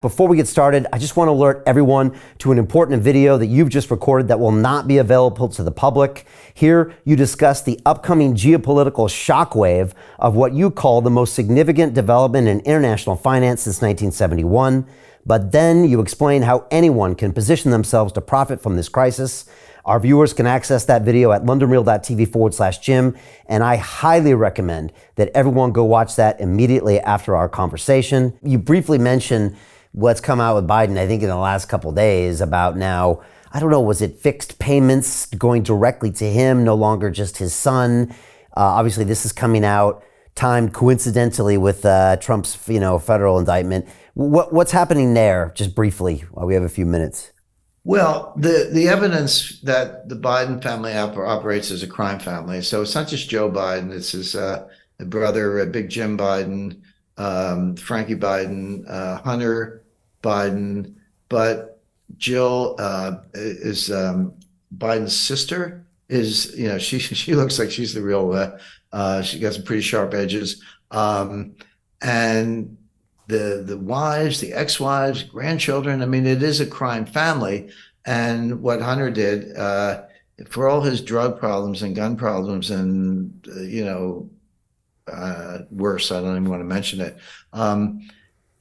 Before we get started, I just want to alert everyone to an important video that you've just recorded that will not be available to the public. Here, you discuss the upcoming geopolitical shockwave of what you call the most significant development in international finance since 1971. But then you explain how anyone can position themselves to profit from this crisis. Our viewers can access that video at londonreal.tv/Jim, and I highly recommend that everyone go watch that immediately after our conversation. You briefly mentioned what's come out with Biden, I think in the last couple of days, about now, I don't know, was it fixed payments going directly to him, no longer just his son? Obviously, this is coming out timed coincidentally with Trump's, federal indictment. What's happening there, just briefly, while we have a few minutes? Well, the evidence that the Biden family operates as a crime family. So it's not just Joe Biden, it's his brother, Big Jim Biden, Frankie Biden, Hunter Biden, but Jill is Biden's sister. She looks like she's the real. She got some pretty sharp edges, and the wives, the ex-wives, grandchildren. I mean, it is a crime family. And what Hunter did, for all his drug problems and gun problems, and worse, I don't even want to mention it.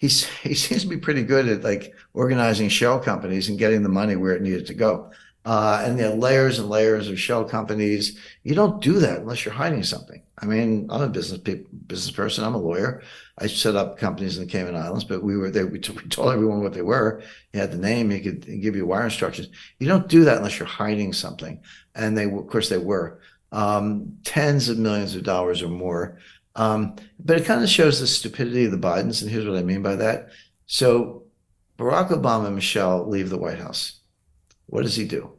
He seems to be pretty good at like organizing shell companies and getting the money where it needed to go. And there are layers and layers of shell companies. You don't do that unless you're hiding something. I mean, I'm a business person. I'm a lawyer. I set up companies in the Cayman Islands, but we were there. We told everyone what they were. You had the name. He could give you wire instructions. You don't do that unless you're hiding something. And of course, they were tens of millions of dollars or more. But it kind of shows the stupidity of the Bidens, and here's what I mean by that. So Barack Obama and Michelle leave the White House. What does he do?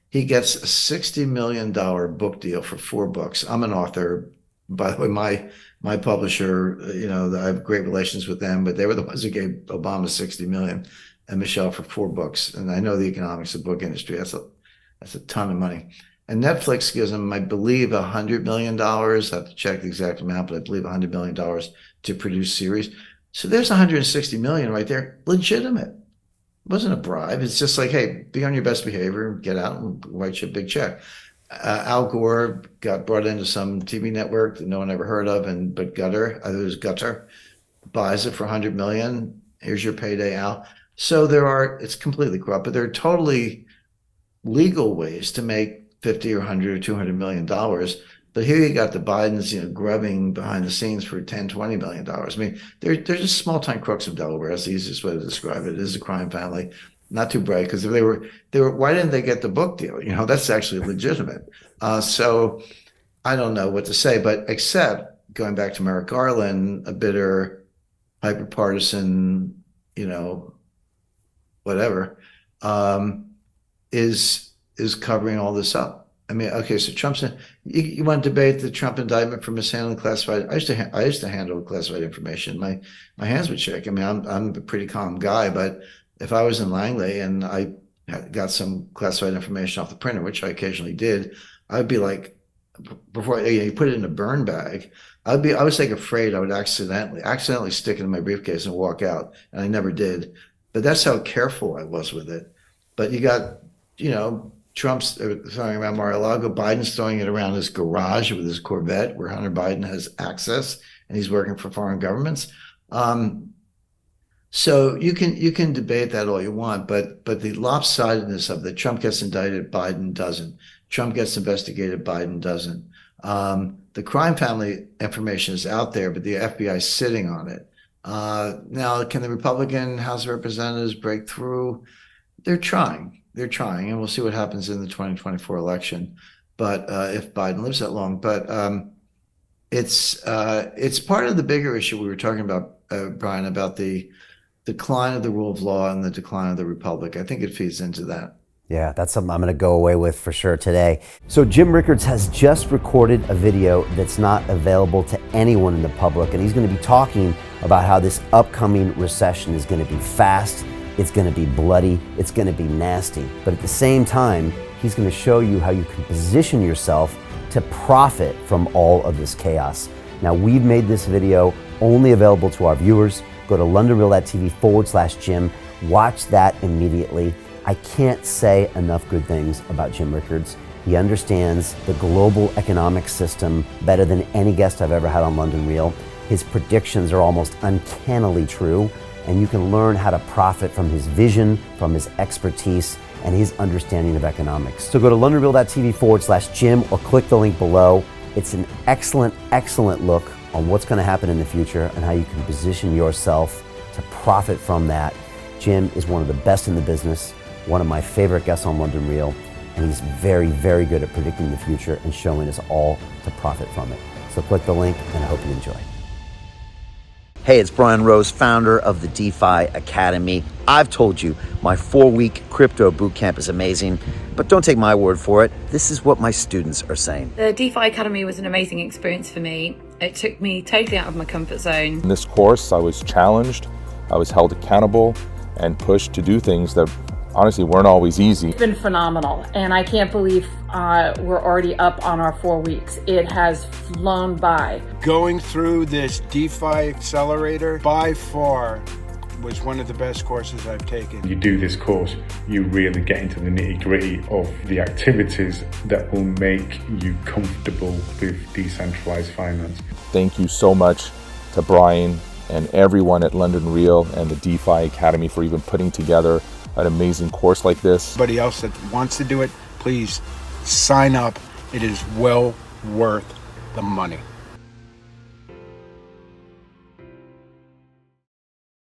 He gets a $60 million book deal for 4 books. I'm an author. By the way, my publisher, I have great relations with them, but they were the ones who gave Obama $60 million and Michelle for 4 books. And I know the economics of the book industry. That's a ton of money. And Netflix gives them, I believe, $100 million. I have to check the exact amount, but I believe $100 million to produce series. So there's $160 million right there, legitimate. It wasn't a bribe. It's just like, hey, be on your best behavior, get out and write you a big check. Al Gore got brought into some TV network that no one ever heard of, but Gutter buys it for $100 million. Here's your payday, Al. So it's completely corrupt, but there are totally legal ways to make $50 or $100 or $200 million. But here you got the Bidens, grubbing behind the scenes for $10, $20 million. I mean, they're just small-time crooks of Delaware. That's the easiest way to describe it. It is a crime family. Not too bright, because if they were, why didn't they get the book deal? That's actually legitimate. So I don't know what to say, but except going back to Merrick Garland, a bitter, hyper-partisan, whatever, is covering all this up. I mean, okay, so Trump's. You want to debate the Trump indictment for mishandling classified? I used to handle classified information. My hands would shake. I mean, I'm a pretty calm guy, but if I was in Langley and I got some classified information off the printer, which I occasionally did, I'd be like, before you put it in a burn bag, I was like afraid I would accidentally stick it in my briefcase and walk out, and I never did. But that's how careful I was with it. But you got, Trump's throwing around Mar-a-Lago, Biden's throwing it around his garage with his Corvette, where Hunter Biden has access, and he's working for foreign governments. So you can debate that all you want, but the lopsidedness of it, Trump gets indicted, Biden doesn't. Trump gets investigated, Biden doesn't. The crime family information is out there, but the FBI is sitting on it. Now, can the Republican House of Representatives break through? They're trying, and we'll see what happens in the 2024 election. But if Biden lives that long, but it's part of the bigger issue we were talking about, Brian, about the decline of the rule of law and the decline of the republic. I think it feeds into that. Yeah, that's something I'm going to go away with for sure today. So Jim Rickards has just recorded a video that's not available to anyone in the public, and he's going to be talking about how this upcoming recession is going to be fast, it's going to be bloody, it's going to be nasty. But at the same time, he's going to show you how you can position yourself to profit from all of this chaos. Now, we've made this video only available to our viewers. Go to londonreal.tv/Jim. Watch that immediately. I can't say enough good things about Jim Rickards. He understands the global economic system better than any guest I've ever had on London Real. His predictions are almost uncannily true, and you can learn how to profit from his vision, from his expertise, and his understanding of economics. So go to londonreal.tv/Jim or click the link below. It's an excellent, excellent look on what's going to happen in the future and how you can position yourself to profit from that. Jim is one of the best in the business, one of my favorite guests on London Real, and he's very, very good at predicting the future and showing us all to profit from it. So click the link, and I hope you enjoy. Hey, it's Brian Rose, founder of the DeFi Academy. I've told you my 4-week crypto bootcamp is amazing, but don't take my word for it. This is what my students are saying. The DeFi Academy was an amazing experience for me. It took me totally out of my comfort zone. In this course, I was challenged, I was held accountable, and pushed to do things that honestly weren't always easy. It's been phenomenal, and I can't believe we're already up on our 4 weeks. It has flown by. Going through this DeFi accelerator by far was one of the best courses I've taken. You do this course, you really get into the nitty-gritty of the activities that will make you comfortable with decentralized finance. Thank you so much to Brian and everyone at London Real and the DeFi Academy for even putting together an amazing course like this. Anybody else that wants to do it, please sign up. It is well worth the money.